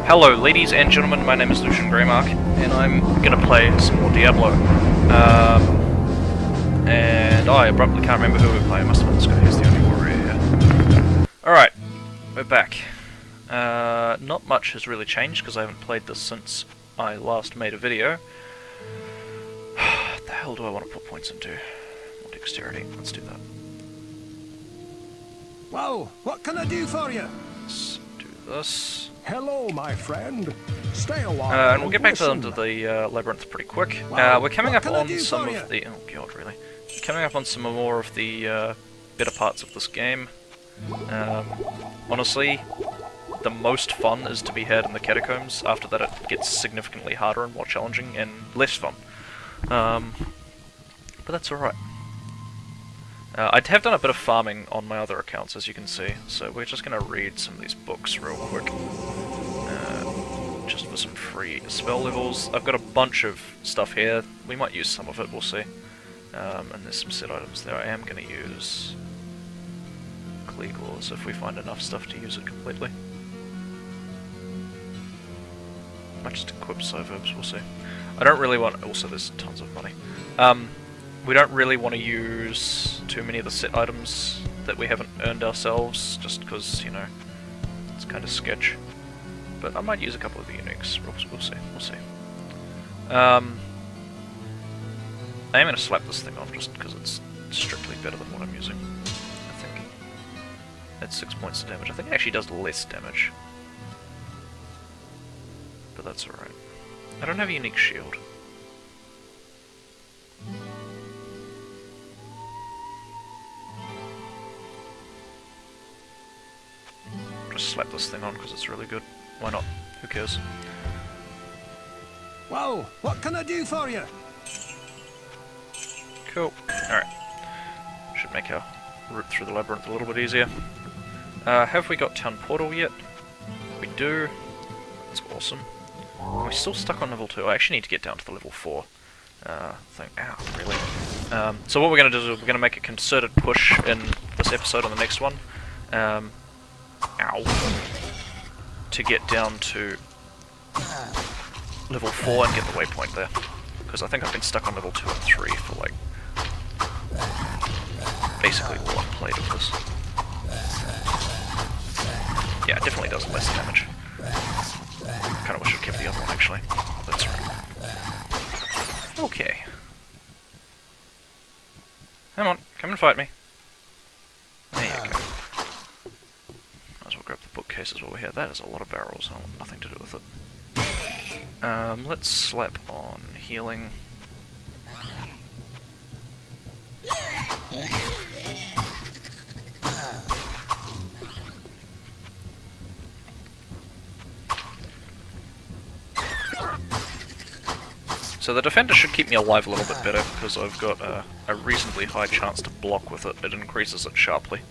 Hello ladies and gentlemen, my name is Lucian Greymark, and I'm gonna play some more Diablo. And I abruptly can't remember who we're playing. Must have been this guy, he's the only warrior here. Alright, we're back. Not much has really changed, because I haven't played this since I last made a video. What the hell do I want to put points into? More dexterity, let's do that. Whoa, what can I do for you? Let's do this. Hello, my friend. Stay a while. And we'll get back to the labyrinth pretty quick. We're coming up on some of the... Oh god, really? We're coming up on some more of the better parts of this game. Honestly, the most fun is to be had in the catacombs. After that it gets significantly harder and more challenging and less fun. But that's alright. I have done a bit of farming on my other accounts, as you can see, so we're just going to read some of these books real quick. Just for some free spell levels. I've got a bunch of stuff here. We might use some of it, we'll see. And there's some set items there. I am going to use Cleglaws if we find enough stuff to use it completely. Might just equip Soverbs, we'll see. I don't really want... Also, there's tons of money. We don't really want to use too many of the set items that we haven't earned ourselves, just because, you know, it's kind of sketch. But I might use a couple of the uniques. We'll see. We'll see. I am going to slap this thing on just because it's strictly better than what I'm using. I think it's 6 points of damage. I think it actually does less damage, but that's alright. I don't have a unique shield. Just slap this thing on because it's really good. Why not? Who cares? Whoa, what can I do for you? Cool. Alright. Should make our route through the labyrinth a little bit easier. Have we got Town Portal yet? We do. That's awesome. Are we still stuck on level 2? I actually need to get down to the level 4 thing. Ow, really? So what we're going to do is we're going to make a concerted push in this episode and the next one. To get down to level 4 and get the waypoint there. Because I think I've been stuck on level 2 and 3 for like basically all I've played of this. Yeah, it definitely does less damage. Kinda wish I'd kept the other one actually. That's right. Okay. Come on, come and fight me. There you go. Grab the bookcases while we're here. That is a lot of barrels. I want nothing to do with it. Let's slap on healing. So the defender should keep me alive a little bit better because I've got a reasonably high chance to block with it. It increases it sharply.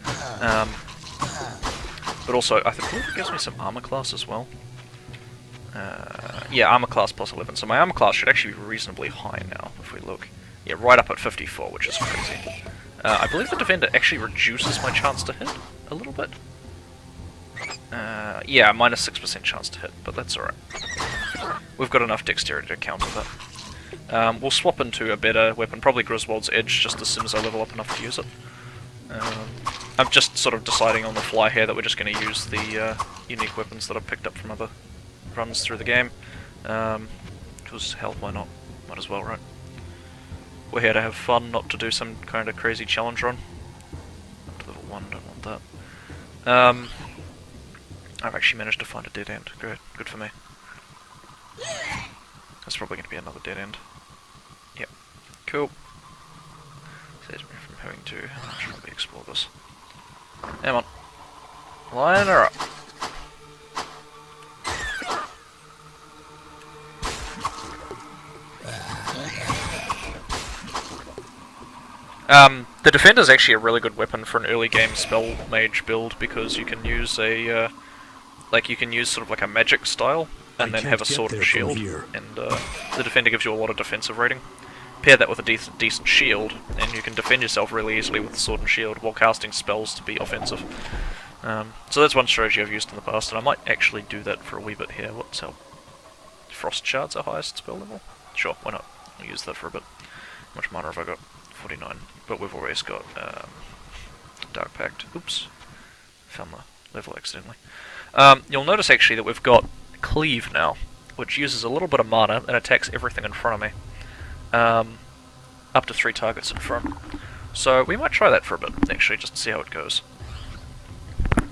But also, I believe it gives me some armor class as well. Yeah, armor class plus 11. So my armor class should actually be reasonably high now, if we look. Yeah, right up at 54, which is crazy. I believe the defender actually reduces my chance to hit a little bit. Yeah, minus 6% chance to hit, but that's alright. We've got enough dexterity to counter that. We'll swap into a better weapon, probably Griswold's Edge, just as soon as I level up enough to use it. I'm just sort of deciding on the fly here that we're just going to use the unique weapons that I've picked up from other runs through the game. Because, hell, why not? Might as well, right? We're here to have fun, not to do some kind of crazy challenge run. Up to level 1, don't want that. I've actually managed to find a dead end. Good, good for me. That's probably going to be another dead end. Yep. Cool. Saves me from having to probably explore this. Come on. Line her up. The defender is actually a really good weapon for an early game spell mage build because you can use a you can use sort of like a magic style and then have a sword and shield, and the defender gives you a lot of defensive rating. Pair that with a decent shield, and you can defend yourself really easily with the sword and shield while casting spells to be offensive. So that's one strategy I've used in the past, and I might actually do that for a wee bit here. What's our Frost Shard's our highest spell level? Sure, why not? I'll use that for a bit. How much mana have I got? 49. But we've always got Dark Pact. Oops. Found the level accidentally. You'll notice actually that we've got Cleave now, which uses a little bit of mana and attacks everything in front of me. Up to 3 targets in front. So we might try that for a bit, actually, just to see how it goes.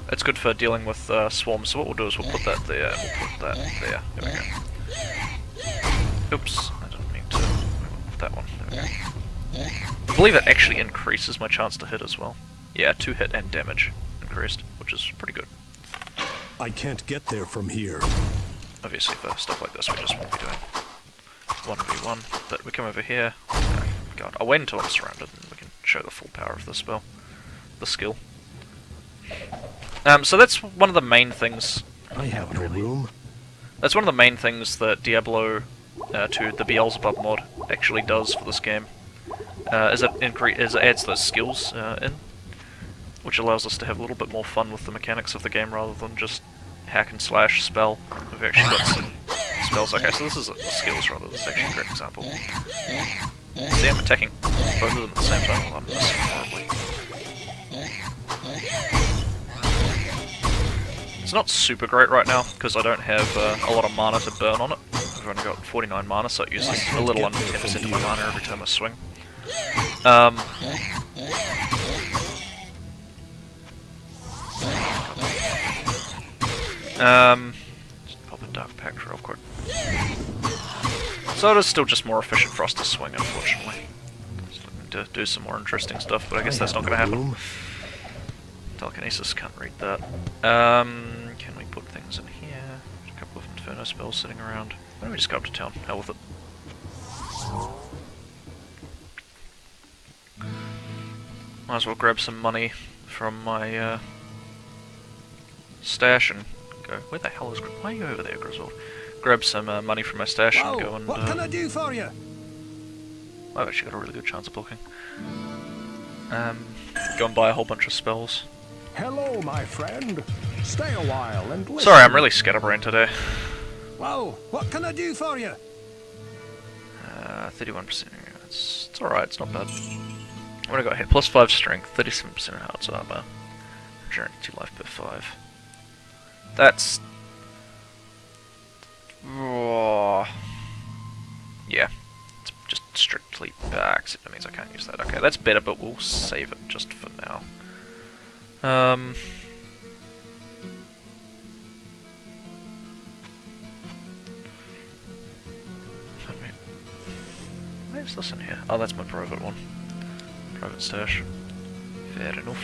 It's good for dealing with swarms, so what we'll do is we'll put that there, and we'll put that there. There we go. Oops, I didn't mean to put that one. There we go. I believe it actually increases my chance to hit as well. Yeah, 2 hit and damage increased, which is pretty good. I can't get there from here. Obviously for stuff like this we just won't be doing 1v1, but we come over here. Oh, God, I'll wait until I'm surrounded and we can show the full power of the spell. The skill. So that's one of the main things. I have no room. That's one of the main things that Diablo 2, the Beelzebub mod, actually does for this game. Is it adds those skills in, which allows us to have a little bit more fun with the mechanics of the game rather than just hack and slash spell. We've actually got some spells. Okay, so this is the skills rather. This is actually a great example. See, I'm attacking both of them at the same time. Well, I'm missing horribly. It's not super great right now, because I don't have a lot of mana to burn on it. I've only got 49 mana, so it uses a little under 10% of my mana every time I swing. Just pop a Dark Pact real quick. So it is still just more efficient for us to swing, unfortunately. Just looking to do some more interesting stuff, but I guess that's not going to happen. Telekinesis, can't read that. Can we put things in here? There's a couple of Inferno spells sitting around. Why don't we just go up to town? Hell with it. Might as well grab some money from my stash and go. Where the hell is? Why are you over there, Griswold? Grab some money from my stash and go and. What can I do for you? I've actually got a really good chance of blocking. Go and buy a whole bunch of spells. Hello, my friend. Stay a while and listen. Sorry, I'm really scatterbrained today. Whoa, what can I do for you? 31%. It's alright, it's not bad. What do I got here? Plus 5 strength, 37% hearts armor. Regenerating 2 life per 5. That's... Oh, yeah. It's just strictly back, so that means I can't use that. Okay, that's better, but we'll save it just for now. Where's this in here? Oh, that's my private one. Private stash. Fair enough.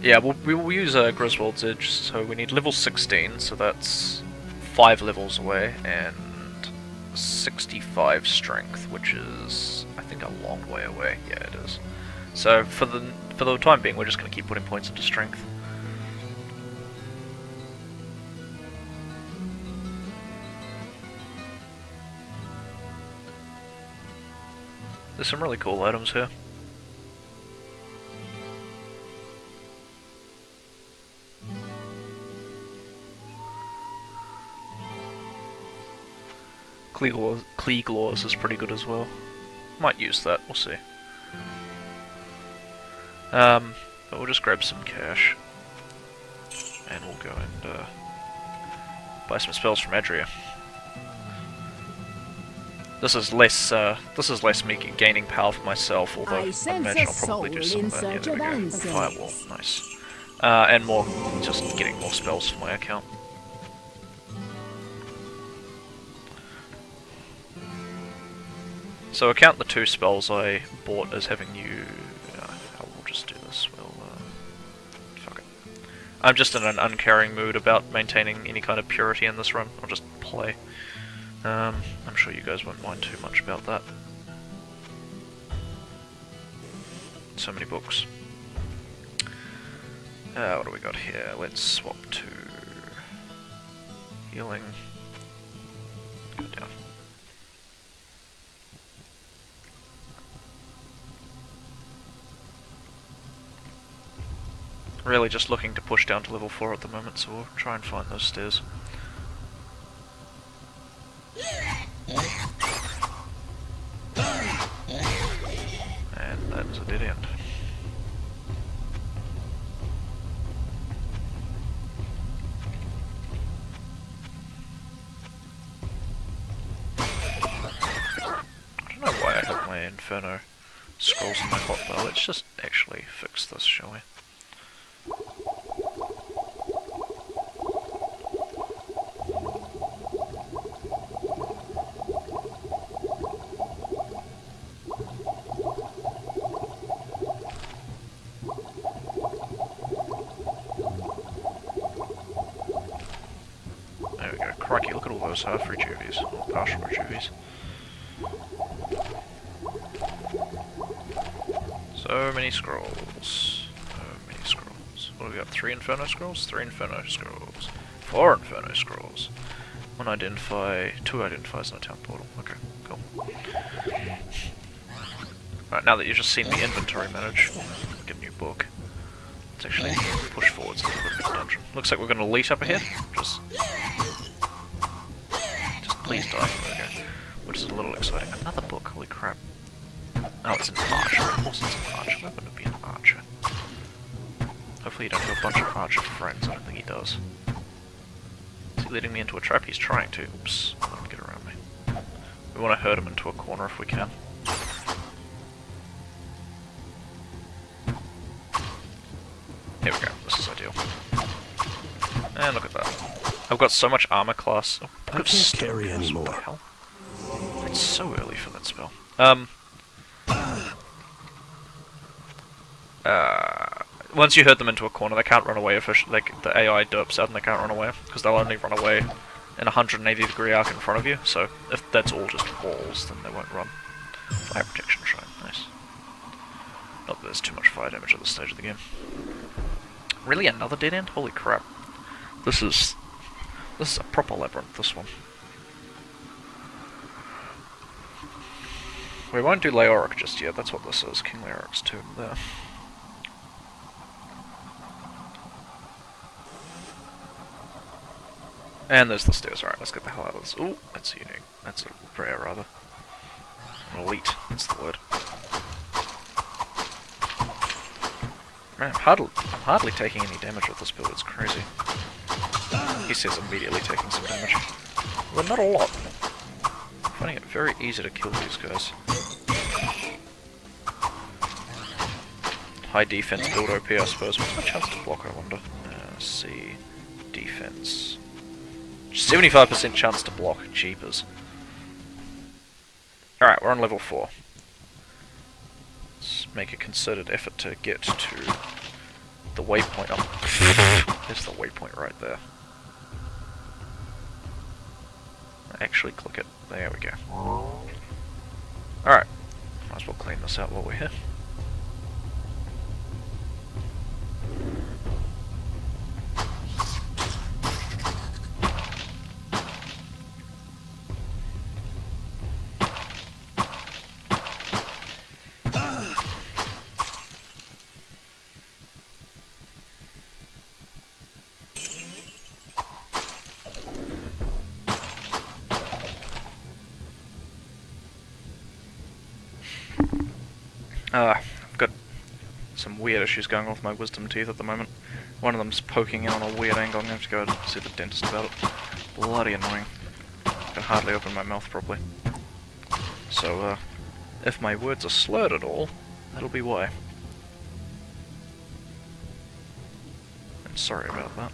Yeah, we will use Griswold's Edge, so we need level 16, so that's 5 levels away, and 65 strength, which is, I think, a long way away. Yeah, it is. So for the time being, we're just going to keep putting points into strength. There's some really cool items here. Kleeglaws is pretty good as well. Might use that, we'll see. But we'll just grab some cash. And we'll go and buy some spells from Adria. This is less me gaining power for myself, although I imagine I'll probably do some of that. Yeah, there we go. Firewall, nice. And more, just getting more spells for my account. So I count the 2 spells I bought as having you... we'll just do this, fuck it. I'm just in an uncaring mood about maintaining any kind of purity in this run. I'll just play. I'm sure you guys won't mind too much about that. So many books. What do we got here? Let's swap to... healing. Go down. Really just looking to push down to level 4 at the moment, so we'll try and find those stairs. And that is a dead end. I don't know why I have my Inferno scrolls in my hotbar. Let's just actually fix this, shall we? There we go. Crikey, look at all those half rejuvies, or partial rejuvies. So many scrolls. So many scrolls. What have we got? 3 Inferno scrolls? 3 Inferno scrolls. 4 Inferno scrolls. 1 identify, 2 identifies in a town portal. Okay, cool. Right, now that you've just seen the inventory manage, get a new book. Let's actually push forwards a little bit in the dungeon. Looks like we're going to elite up ahead. Just please die. Okay. Which is a little exciting. Another book, holy crap. Oh, it's an archer. Of course it's an archer. Why wouldn't it be an archer? Hopefully you don't have a bunch of archer friends. I don't think he does. Is he leading me into a trap? He's trying to. Oops. Let him get around me. We want to herd him into a corner if we can. Here we go. This is ideal. And look at that. I've got so much armor class. Oh, I can't carry anymore. What the hell? It's so early for that spell. Once you herd them into a corner, they can't run away officially. The AI derps out and they can't run away, because they'll only run away in a 180-degree arc in front of you, so if that's all just walls, then they won't run. Fire protection shrine, nice. Not that there's too much fire damage at this stage of the game. Really, another dead end? Holy crap. This is a proper labyrinth, this one. We won't do Leoric just yet, that's what this is. King Leoric's tomb there. And there's the stairs. Alright, let's get the hell out of this. Ooh, that's unique. That's a rare, rather. Elite, that's the word. Man, I'm hardly taking any damage with this build, it's crazy. He says immediately taking some damage. Well, not a lot. I'm finding it very easy to kill these guys. High defense build OP, I suppose. What's my chance to block, I wonder? C. Defense. 75% chance to block. Jeepers. Alright, we're on level 4. Let's make a concerted effort to get to the waypoint. Oh, there's the waypoint right there. Actually click it. There we go. Alright. Might as well clean this out while we're here. I've got some weird issues going on with my wisdom teeth at the moment. One of them's poking in on a weird angle. I'm going to have to go and see the dentist about it. Bloody annoying. I can hardly open my mouth properly. So, if my words are slurred at all, that'll be why. I'm sorry about that.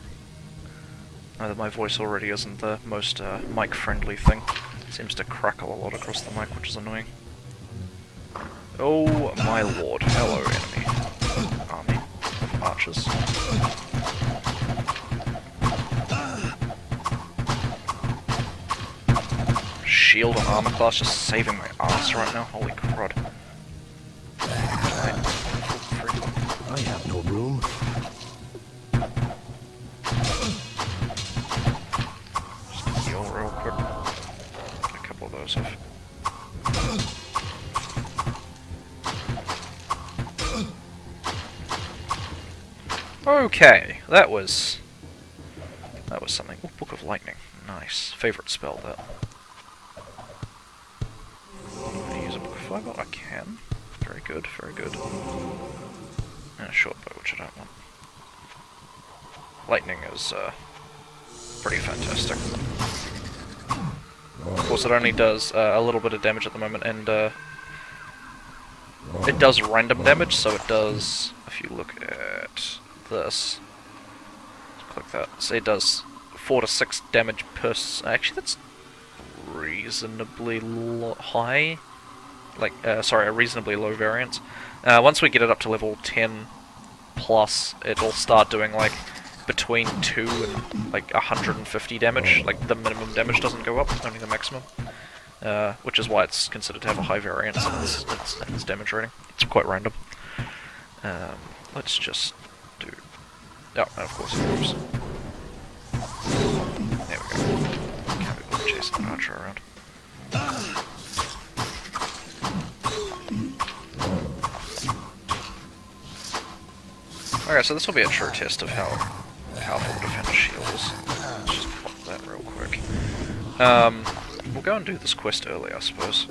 Either my voice already isn't the most mic-friendly thing. It seems to crackle a lot across the mic, which is annoying. Oh my lord. Hello, enemy. Army of archers. Shield and armor class just saving my ass right now. Holy crud. I have no room. Just heal real quick. Get a couple of those off. Okay, that was something. Oh, Book of Lightning. Nice. Favorite spell, that. Can I use a Book of Fireball? I can. Very good, very good. And a short bow, which I don't want. Lightning is pretty fantastic. Of course, it only does a little bit of damage at the moment, and it does random damage, so it does, if you look at this, click that, so it does 4 to 6 damage per... Actually, that's reasonably high. Like, sorry, a reasonably low variance. Once we get it up to level 10 plus, it'll start doing, like, between 2 and, like, 150 damage. Like, the minimum damage doesn't go up, only the maximum. Which is why it's considered to have a high variance in its damage rating. It's quite random. Let's just do... Oh, and of course it moves. There we go. Can't be bothered chasing an archer around. Okay, so this will be a true test of how powerful the Defender's Shield is. Let's just pop that real quick. We'll go and do this quest early, I suppose.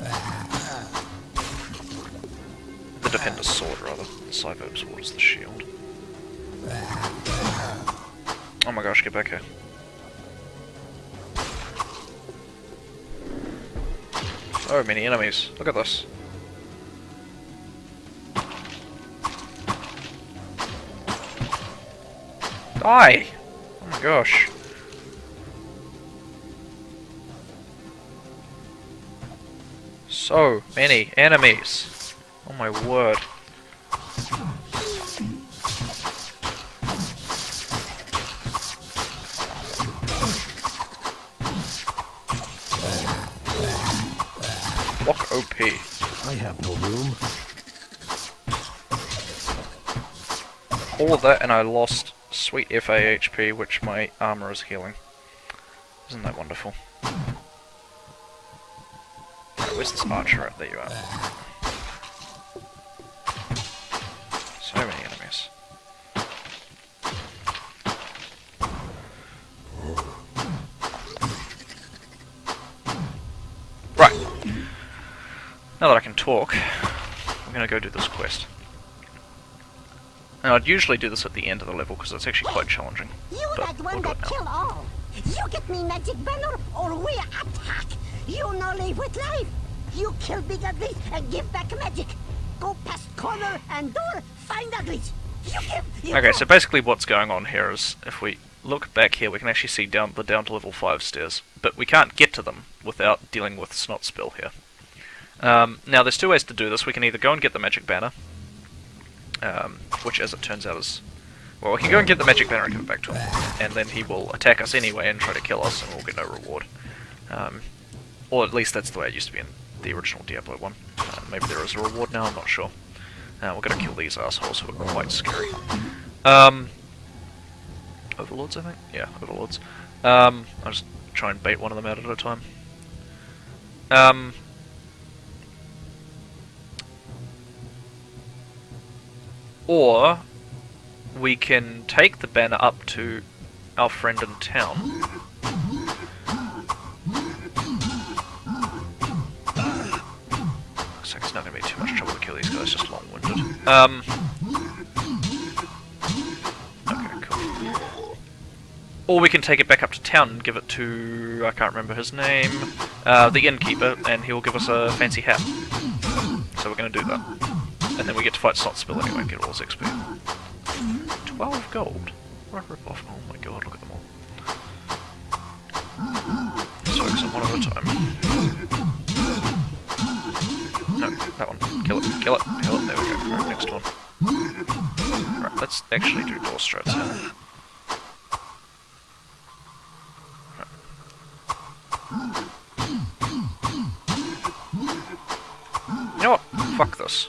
The Defender's Sword, rather. The Cyber's Sword is the shield. Oh my gosh, get back here. So many enemies. Look at this. Die! Oh my gosh. So many enemies. Oh my word. Block OP. I have no room. All of that and I lost sweet FA HP, which my armor is healing. Isn't that wonderful? Right, where's this archer at? There you are. So many enemies. Right. Now that I can talk, I'm gonna go do this quest. Now, I'd usually do this at the end of the level because it's actually quite challenging. You that one that kill all. You get me magic banner or we attack. You no live with life. You kill big uglies and give back magic. Go past corner and door, find uglies. You give. Okay, so basically what's going on here is, if we look back here, we can actually see down to level 5 stairs, but we can't get to them without dealing with Snot Spill here. Now, there's two ways to do this. We can either go and get the magic banner, which, as it turns out, is... Well, we can go and get the magic banner and give it back to him, and then he will attack us anyway and try to kill us, and we'll get no reward. Or at least that's the way it used to be in the original Diablo one. Maybe there is a reward now, I'm not sure. We're gonna kill these assholes who are quite scary. Overlords, I think? Yeah, Overlords. I'll just try and bait one of them out at a time. Or we can take the banner up to our friend in town. Looks like it's not going to be too much trouble to kill these guys, just long-winded. Okay, cool. Or we can take it back up to town and give it to... I can't remember his name. The innkeeper, and he'll give us a fancy hat. So we're going to do that. And then we get to fight Snot Spill anyway and get all his XP. 12 gold? What a rip-off. Oh my god, look at them all. So it's one at a time. No, that one. Kill it, kill it, kill it. There we go. Right, next one. Right, let's actually do door strats here. You know what? Fuck this.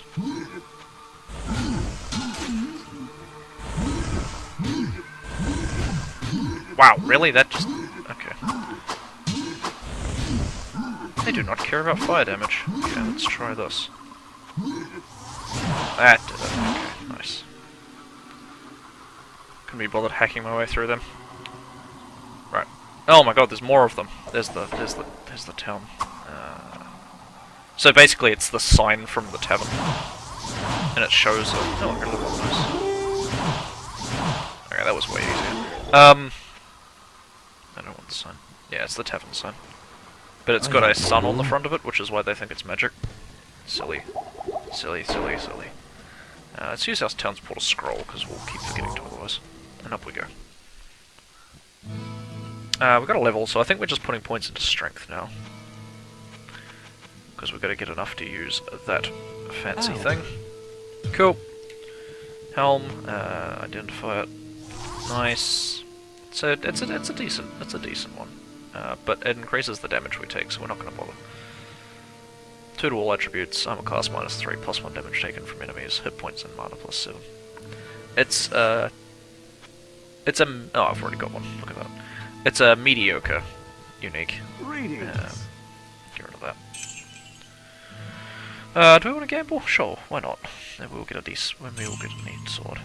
Wow, really? That just... Okay. They do not care about fire damage. Okay, let's try this. That did it. Okay, nice. Couldn't be bothered hacking my way through them. Right. Oh my god, there's more of them. There's the town. So basically, it's the sign from the tavern, and it shows. Oh, I'm gonna look at those. Okay, that was way easier. I don't want the sign. Yeah, it's the tavern sign, but it's got a sun on the front of it, which is why they think it's magic. Silly, silly, silly, silly. Let's use our town's portal scroll because we'll keep forgetting to otherwise. And up we go. We've got a level, so I think we're just putting points into strength now. Because we've got to get enough to use that fancy thing. Cool. Helm, identify it. Nice. So it's a decent one. But it increases the damage we take, so we're not going to bother. 2 to all attributes, armor class -3, +1 damage taken from enemies, hit points and mana +7. It's a... oh, I've already got one, look at that. It's a mediocre unique. Get rid of that. Do we want to gamble? Sure, why not? Maybe we'll get a neat sword.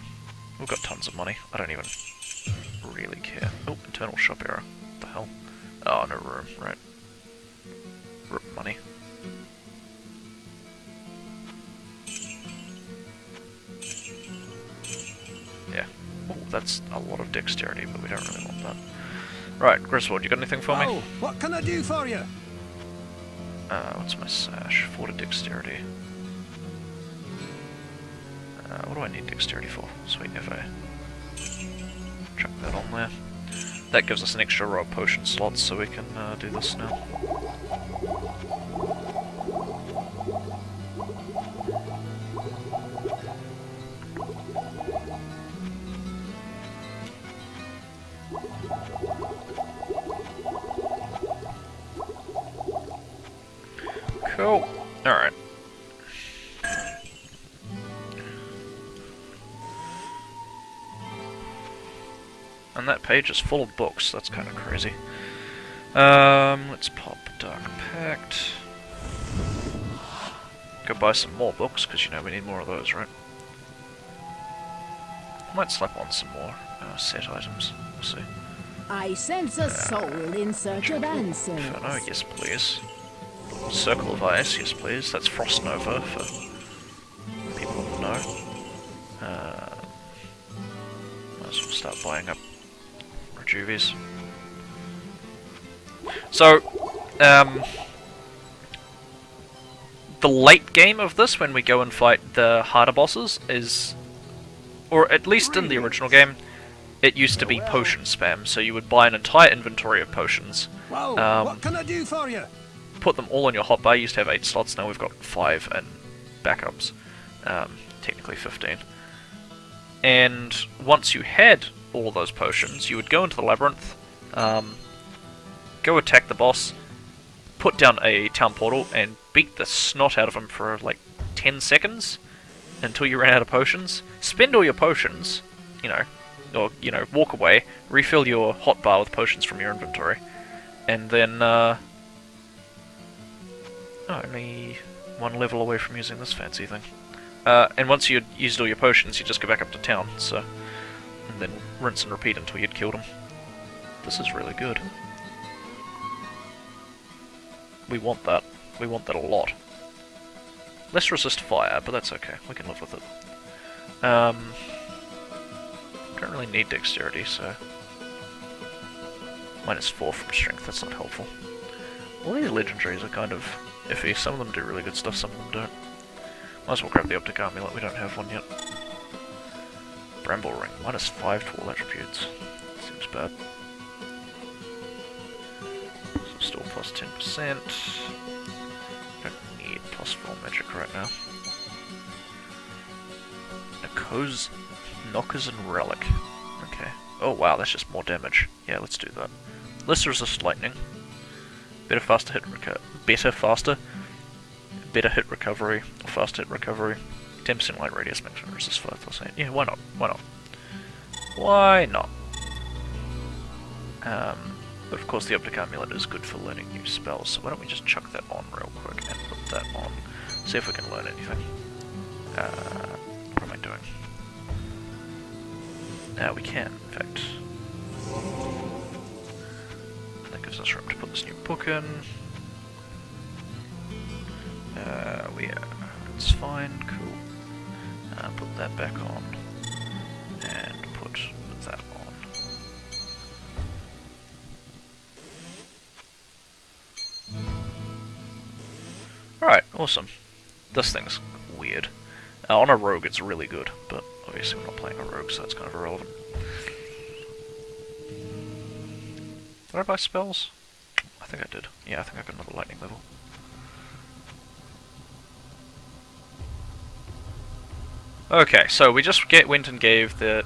We've got tons of money, I don't even really care. Oh, internal shop error. What the hell? Oh, no room, right. Rip money. Yeah. Oh, that's a lot of dexterity, but we don't really want that. Right, Griswold, you got anything for me? Oh, what can I do for you? What's my sash? 4 to dexterity. What do I need dexterity for? Sweet, if I chuck that on there. That gives us an extra row of potion slots, so we can do this now. Cool. Alright. And that page is full of books. That's kind of crazy. Let's pop Dark Pact. Go buy some more books, because you know we need more of those, right? Might slap on some more set items. We'll see. I sense a soul in search of answers. Inferno, yes please. Circle of Ice, yes please. That's Frost Nova for people who know. Might as well start buying up Rejuvies. So, the late game of this, when we go and fight the harder bosses, is... or at least in the original game, it used to be potion spam, so you would buy an entire inventory of potions. Whoa, what can I do for you? Put them all on your hotbar. You used to have 8 slots, now we've got 5 and backups. Technically 15. And once you had all those potions, you would go into the labyrinth, go attack the boss, put down a town portal, and beat the snot out of him for like 10 seconds until you ran out of potions. Spend all your potions, or walk away, refill your hotbar with potions from your inventory, and then only 1 level away from using this fancy thing. And once you'd used all your potions, you just go back up to town, so... and then rinse and repeat until you'd killed him. This is really good. We want that. We want that a lot. Less resist fire, but that's okay. We can live with it. Don't really need dexterity, so... -4 from strength, that's not helpful. All these legendaries are kind of iffy. Some of them do really good stuff, some of them don't. Might as well grab the Optic Amulet, we don't have one yet. Bramble Ring, -5 to all attributes. Seems bad. So still plus 10%. Don't need +4 magic right now. Knockers and Relic. Okay. Oh wow, that's just more damage. Yeah, let's do that. Less resist lightning. Better hit recovery, or fast hit recovery. 10% light radius makes me resist 5%. Yeah, why not? Why not? Why not? But of course the Optic Amulet is good for learning new spells, so why don't we just chuck that on real quick and put that on. See if we can learn anything. What am I doing? We can, in fact. That gives us room to put this new book in. It's fine, cool. Put that back on. And put that on. Alright, awesome. This thing's weird. On a rogue it's really good, but obviously we're not playing a rogue, so that's kind of irrelevant. Did I buy spells? I think I did. Yeah, I think I got another lightning level. Okay, so we just went and gave the...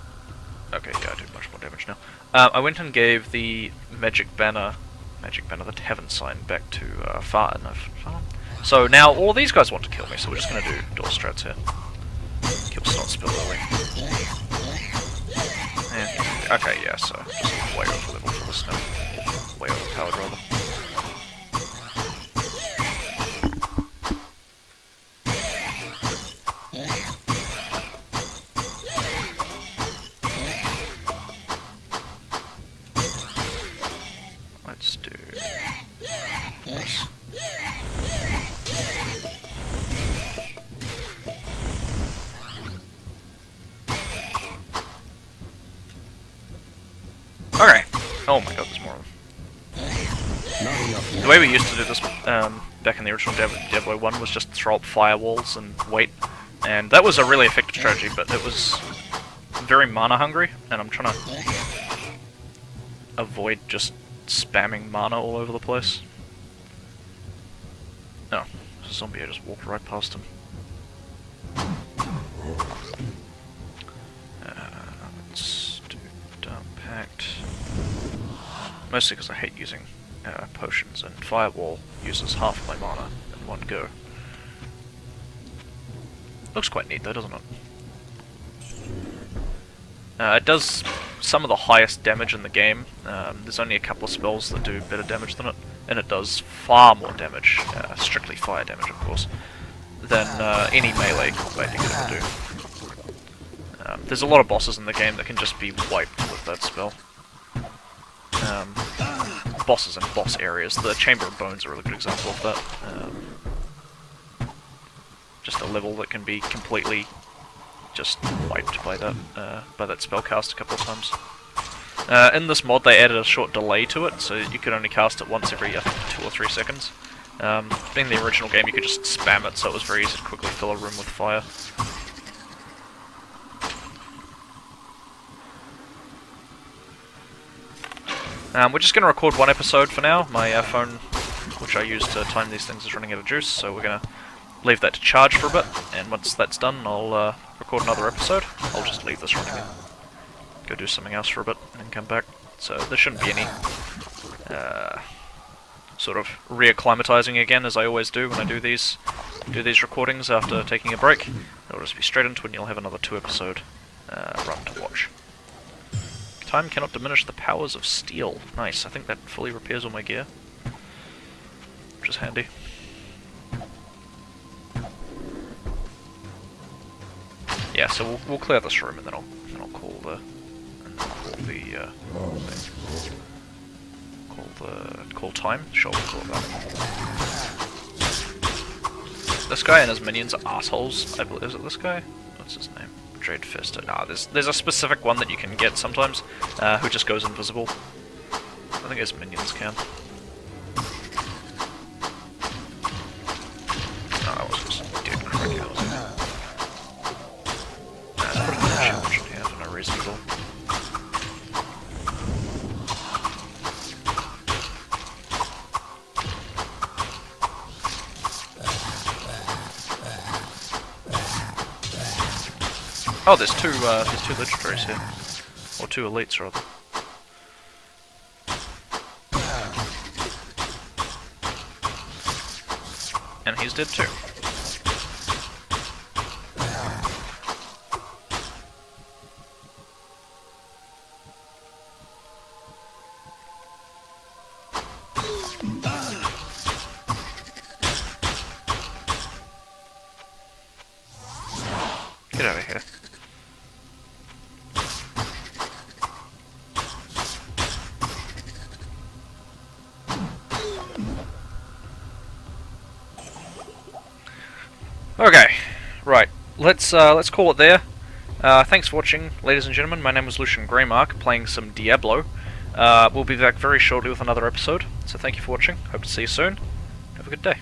Okay, yeah, I do much more damage now. I went and gave the magic banner that Heaven sign back to Farm. So now all these guys want to kill me, so we're just going to do door strats here. Kill Snot Spill early. Yeah. Okay, yeah, so just way over level for this now. Way overpowered rather. Let's do this. Okay. Oh my god, there's more of them. The way we used to do this back in the original Diablo 1 was just throw up firewalls and wait. And that was a really effective strategy, but it was very mana hungry, and I'm trying to avoid just spamming mana all over the place. Oh, there's a zombie, I just walked right past him. Let's do Dark Pact. Mostly because I hate using potions, and Firewall uses half my mana in one go. Looks quite neat though, doesn't it? It does some of the highest damage in the game. There's only a couple of spells that do better damage than it, and it does far more damage, strictly fire damage of course, than any melee combat you could ever do. There's a lot of bosses in the game that can just be wiped with that spell. Bosses and boss areas. The Chamber of Bones are a really good example of that. Just a level that can be completely just wiped by that spellcast a couple of times. In this mod they added a short delay to it, so you could only cast it once every, I think, 2 or 3 seconds. In the original game you could just spam it, so it was very easy to quickly fill a room with fire. We're just going to record one episode for now. My phone, which I use to time these things, is running out of juice, so we're going to leave that to charge for a bit, and once that's done I'll record another episode. I'll just leave this running and go do something else for a bit, and then come back. So there shouldn't be any sort of reacclimatizing again, as I always do when I do these recordings after taking a break. It'll just be straight into it, and you'll have another 2 episode run to watch. Time cannot diminish the powers of steel. Nice, I think that fully repairs all my gear, which is handy. Yeah, so we'll clear this room, and then I'll call call time. Sure, we'll call that. This guy and his minions are assholes. I believe, is it this guy? What's his name? Dread Fist. Ah, there's a specific one that you can get sometimes, who just goes invisible. I think his minions can. Oh, that was just dead cracky, that was it. Let's put another challenge in here for no reason at all. Oh, there's two legendaries here, or 2 elites rather. And he's dead too. Get out of here. Okay, right. Let's call it there. Thanks for watching, ladies and gentlemen. My name is Lucian Greymark, playing some Diablo. We'll be back very shortly with another episode. So thank you for watching. Hope to see you soon. Have a good day.